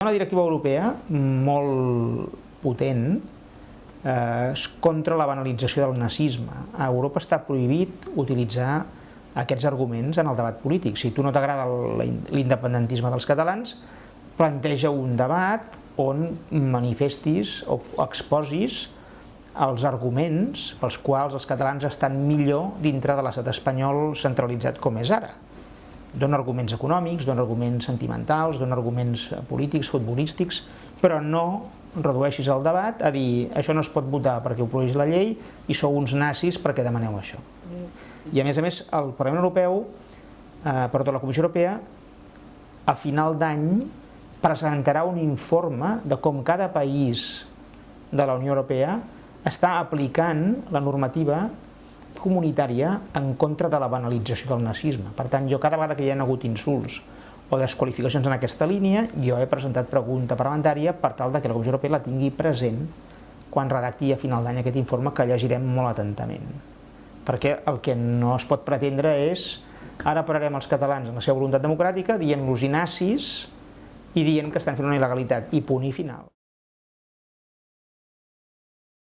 Una directiva europea molt potent contra la banalització del nazisme. A Europa està prohibit utilitzar aquests arguments en el debat polític. Si a tu no t'agrada l'independentisme dels catalans, planteja un debat on manifestis o exposis els arguments pels quals els catalans estan millor dintre de l'estat espanyol centralitzat com és ara. Dona arguments econòmics, dona arguments sentimentals, dona arguments polítics, futbolístics, però no redueixis el debat a dir això no es pot votar perquè ho prohibeix la llei i sou uns nazis perquè demaneu això. I a més, el Parlament Europeu, la Comissió Europea, a final d'any presentarà un informe de com cada país de la Unió Europea està aplicant la normativa comunitària en contra de la banalització del nazisme. Per tant, jo cada vegada que hi ha hagut insults o desqualificacions en aquesta línia, jo he presentat pregunta parlamentària per tal que la Comissió Europea la tingui present quan redacti a final d'any aquest informe, que llegirem molt atentament. Perquè el que no es pot pretendre és ara pararem els catalans en la seva voluntat democràtica dient-los nazis i dient que estan fent una il·legalitat, i punt i final.